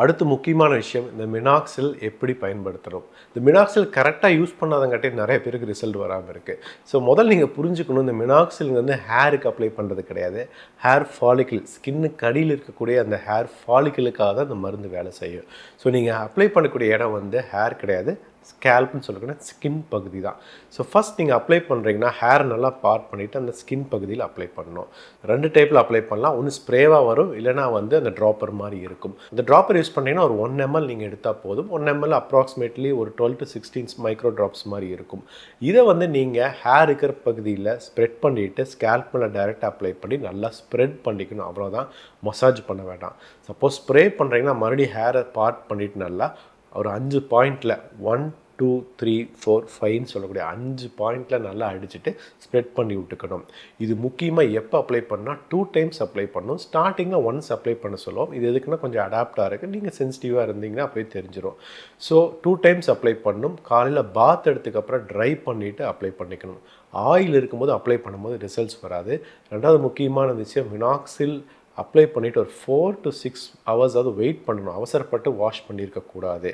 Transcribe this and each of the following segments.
அடுத்து முக்கியமான விஷயம், இந்த மினாக்சில் எப்படி பயன்படுத்துகிறோம். இந்த மினாக்சில் கரெக்டாக யூஸ் பண்ணாதங்காட்டி நிறைய பேருக்கு ரிசல்ட் வராமல் இருக்குது. ஸோ முதல்ல நீங்கள் புரிஞ்சுக்கணும், இந்த மினாக்சில் வந்து ஹேருக்கு அப்ளை பண்ணுறது கிடையாது. ஹேர் ஃபாலிக்கிள், ஸ்கின்னுக்கு அடியில் இருக்கக்கூடிய அந்த ஹேர் ஃபாலிக்கிளுக்காக தான் இந்த மருந்து வேலை செய்யும். ஸோ நீங்கள் அப்ளை பண்ணக்கூடிய இடம் வந்து ஹேர் கிடையாது, ஸ்கேல்ப்னு சொல்லக்கூடிய ஸ்கின் பகுதி தான். ஸோ ஃபஸ்ட் நீங்கள் அப்ளை பண்ணுறீங்கன்னா ஹேர் நல்லா பார்ட் பண்ணிவிட்டு அந்த ஸ்கின் பகுதியில் அப்ளை பண்ணணும். 2 டைப்பில் அப்ளை பண்ணலாம். ஒன்று ஸ்ப்ரேவாக வரும், இல்லைனா வந்து அந்த ட்ராப்பர் மாதிரி இருக்கும். அந்த ட்ராப்பர் யூஸ் பண்ணிங்கன்னா ஒரு 1 ml நீங்கள் எடுத்தால் போதும். 1 ml அப்ராக்சிமேட்லி ஒரு 12 to 16 மைக்ரோ ட்ராப்ஸ் மாதிரி இருக்கும். இதை வந்து நீங்கள் ஹேர் இருக்கிற பகுதியில் ஸ்ப்ரெட் பண்ணிவிட்டு ஸ்கேல்ப் மேலே டைரெக்டாக அப்ளை பண்ணி நல்லா ஸ்ப்ரெட் பண்ணிக்கணும். அவ்வளோதான், மசாஜ் பண்ண வேண்டாம். சப்போஸ் ஸ்ப்ரே பண்ணுறீங்கன்னா மறுபடியும் ஹேரை பார்ட் பண்ணிவிட்டு நல்லா ஒரு 5 பாயிண்டில் 1 2 3 4 5ன்னு சொல்லக்கூடிய 5 பாயிண்டில் நல்லா அடிச்சுட்டு ஸ்ப்ரெட் பண்ணி விட்டுக்கணும். இது முக்கியமாக எப்போ அப்ளை பண்ணால் 2 டைம்ஸ் அப்ளை பண்ணணும். ஸ்டார்டிங்கில் ஒன்ஸ் அப்ளை பண்ண சொல்லுவோம். இது எதுக்குன்னா கொஞ்சம் அடாப்டாக இருக்குது. நீங்கள் சென்சிட்டிவாக இருந்தீங்கன்னா அப்படியே தெரிஞ்சிடும். ஸோ 2 டைம்ஸ் அப்ளை பண்ணணும். காலையில் பாத் எடுத்துக்கப்புறம் ட்ரை பண்ணிவிட்டு அப்ளை பண்ணிக்கணும். ஆயில் இருக்கும்போது அப்ளை பண்ணும்போது ரிசல்ட்ஸ் வராது. ரெண்டாவது முக்கியமான விஷயம், மினாக்சில் அப்ளை பண்ணிவிட்டு ஒரு 4 to 6 ஹவர்ஸ் வெயிட் பண்ணணும். அவசரப்பட்டு வாஷ் பண்ணியிருக்கக்கூடாது.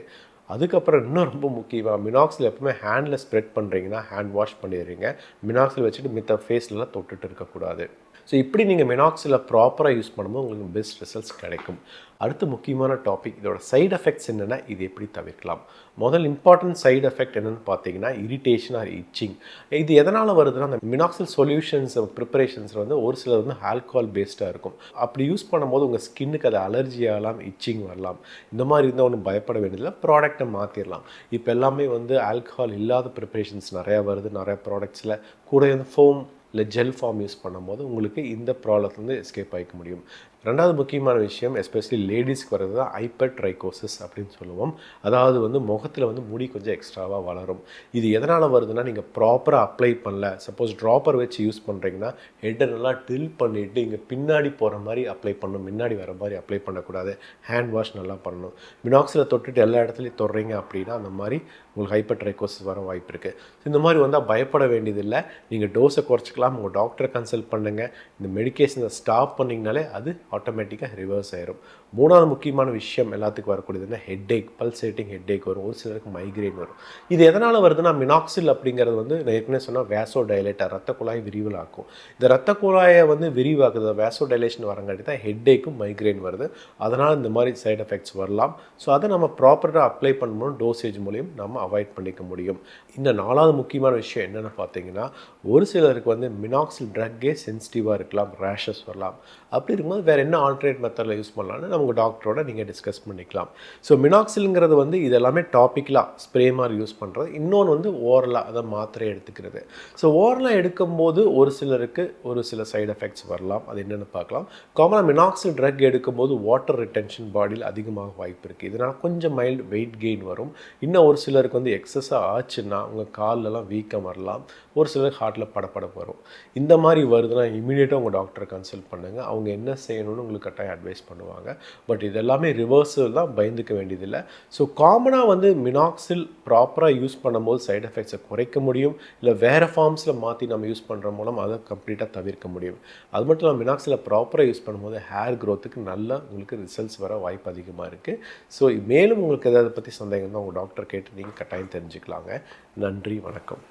அதுக்கப்புறம் இன்னும் ரொம்ப முக்கியமாக, மினாக்சில் எப்பவுமே ஹேண்டில் ஸ்ப்ரெட் பண்ணுறீங்கன்னா ஹேண்ட் வாஷ் பண்ணிடுறீங்க. மினாக்சில் வச்சுட்டு மித்த ஃபேஸ்லலாம் தொட்டுட்டு இருக்கக்கூடாது. ஸோ இப்படி நீங்கள் மினாக்சில் ப்ராப்பராக யூஸ் பண்ணும்போது உங்களுக்கு பெஸ்ட் ரிசல்ட்ஸ் கிடைக்கும். அடுத்து முக்கியமான டாபிக், இதோட சைடு எஃபெக்ட்ஸ் என்னென்னா, இது எப்படி தவிர்க்கலாம். முதல் இம்பார்ட்டன்ட் சைடு எஃபெக்ட் என்னென்னு பார்த்தீங்கன்னா இரிட்டேஷன் ஆர் இச்சிங். இது எதனால் வருதுன்னா, அந்த மினாக்சில் சொல்யூஷன்ஸ் ப்ரிப்பரேஷன்ஸ் வந்து ஒரு சிலர் வந்து ஆல்கஹால் பேஸ்டாக இருக்கும். அப்படி யூஸ் பண்ணும்போது உங்கள் ஸ்கின்னுக்கு அது அலர்ஜி ஆகலாம், இச்சிங் வரலாம். இந்த மாதிரி இருந்தால் ஒன்றும் பயப்பட வேண்டியதில்லை, ப்ராடக்டை மாற்றிடலாம். இப்போ எல்லாமே வந்து ஆல்கஹால் இல்லாத ப்ரிப்பரேஷன்ஸ் நிறையா வருது. நிறைய ப்ராடக்ட்ஸில் கூட வந்து ஃபோம் இல்லை ஜெல் ஃபார்ம் யூஸ் பண்ணும்போது உங்களுக்கு இந்த ப்ராப்ளத்துலேருந்து எஸ்கேப் ஆகிக்க முடியும். ரெண்டாவது முக்கியமான விஷயம், எஸ்பெஷலி லேடிஸ்க்கு வர்றது தான் ஹைப்பர்ட்ரைகோசிஸ் அப்படின்னு சொல்லுவோம். அதாவது வந்து முகத்தில் வந்து முடி கொஞ்சம் எக்ஸ்ட்ராவாக வளரும். இது எதனால் வருதுன்னா, நீங்கள் ப்ராப்பராக அப்ளை பண்ணல. சப்போஸ் ட்ராப்பர் வச்சு யூஸ் பண்ணுறீங்கன்னா ஹெட்டை நல்லா டில் பண்ணிவிட்டு இங்கே பின்னாடி போகிற மாதிரி அப்ளை பண்ணணும், முன்னாடி வர மாதிரி அப்ளை பண்ணக்கூடாது. ஹேண்ட் வாஷ் நல்லா பண்ணணும். மினாக்சில் தொட்டுட்டு எல்லா இடத்துலையும் தொடுறீங்க அப்படின்னா அந்த மாதிரி உங்களுக்கு ஹைப்பர்ட்ரைகோசிஸ் வர வாய்ப்பு இருக்குது. இந்த மாதிரி வந்தால் பயப்பட வேண்டியதில்லை. நீங்கள் டோஸை குறைச்சிக்கலாம். உங்கள் டாக்டரை கன்சல்ட் பண்ணுங்கள். இந்த மெடிக்கேஷனை ஸ்டாப் பண்ணிங்கனாலே அது ஆட்டோமேட்டிக்காக ரிவர்ஸ் ஆயிரும். மூணாவது முக்கியமான விஷயம் எல்லாத்துக்கும் வரக்கூடியதுன்னா ஹெட்டேக், பல்சேட்டிங் ஹெட்டேக் வரும். ஒரு சிலருக்கு மைக்ரெயின் வரும். இது எதனால் வருதுன்னா, மினாக்சில் அப்படிங்கிறது வந்து நான் ஏற்கனவே சொன்னால் வேசோ டைலேட்டர், ரத்த குழாய் விரிவலாக்கும். இந்த ரத்த குழாயை வந்து விரிவாக்குது, வேசோ டைலேஷன் வரங்காட்டி தான் ஹெட்டேக்கும் மைக்ரெயின் வருது. அதனால் இந்த மாதிரி சைட் எஃபெக்ட்ஸ் வரலாம். ஸோ அதை நம்ம ப்ராப்பராக அப்ளை பண்ணும்போது டோசேஜ் மூலியம் நம்ம அவாய்ட் பண்ணிக்க முடியும். இந்த 4வது முக்கியமான விஷயம் என்னென்னு பார்த்தீங்கன்னா, ஒரு சிலருக்கு வந்து மினாக்சில் ட்ரக்கே சென்சிட்டிவாக இருக்கலாம், ரேஷஸ் வரலாம். அப்படி இருக்கும்போது வேறு என்ன ஆல்டர்னேட் மெத்தடில் யூஸ் பண்ணலான்னு உங்கள் டாக்டரோட நீங்கள் டிஸ்கஸ் பண்ணிக்கலாம். ஸோ மினாக்சில்ங்கிறது வந்து இது எல்லாமே டாப்பிக்கலாக ஸ்ப்ரே மாதிரி யூஸ் பண்ணுறது. இன்னொன்று வந்து ஓரலாக, அதை மாத்திரை எடுத்துக்கிறது. ஸோ ஓரலாக எடுக்கும்போது ஒரு சிலருக்கு ஒரு சில சைடு எஃபெக்ட்ஸ் வரலாம். அது என்னென்னு பார்க்கலாம். காமனாக மினாக்சில் ட்ரக் எடுக்கும்போது வாட்டர் ரிட்டென்ஷன் பாடியில் அதிகமாக வாய்ப்பு இருக்குது. இதனால் கொஞ்சம் மைல்டு வெயிட் கெயின் வரும். இன்னும் ஒரு சிலருக்கு வந்து எக்ஸஸாக ஆச்சுன்னா உங்கள் கால்லலாம் வீக்கம் வரலாம். ஒரு சிலருக்கு ஹார்ட்டில் படப்படப்பு வரும். இந்த மாதிரி வருதுன்னா இமீடியட்டாக உங்கள் டாக்டரை கன்சல்ட் பண்ணுங்கள். அவங்க என்ன செய்யணும்னு உங்களுக்கு கட்டாயம் அட்வைஸ் பண்ணுவாங்க. பட் இது எல்லாமே ரிவர்ஸில் தான், பயந்துக்க வேண்டியதில்லை. ஸோ காமனாக வந்து மினாக்சில் ப்ராப்பராக யூஸ் பண்ணும்போது சைடு எஃபெக்ட்ஸை குறைக்க முடியும். இல்லை வேறு ஃபார்ம்ஸில் மாற்றி நம்ம யூஸ் பண்ணுற மூலம் அதை கம்ப்ளீட்டாக தவிர்க்க முடியும். அது மட்டும் இல்லாமல் மினாக்சில் ப்ராப்பராக யூஸ் பண்ணும்போது ஹேர் க்ரோத்துக்கு நல்லா உங்களுக்கு ரிசல்ட்ஸ் வர வாய்ப்பு அதிகமாக இருக்குது. ஸோ மேலும் உங்களுக்கு எதாவது பற்றி சந்தேகம் தான் உங்கள் டாக்டர் கேட்டு நீங்கள் கட்டாயம் தெரிஞ்சுக்கலாங்க. நன்றி, வணக்கம்.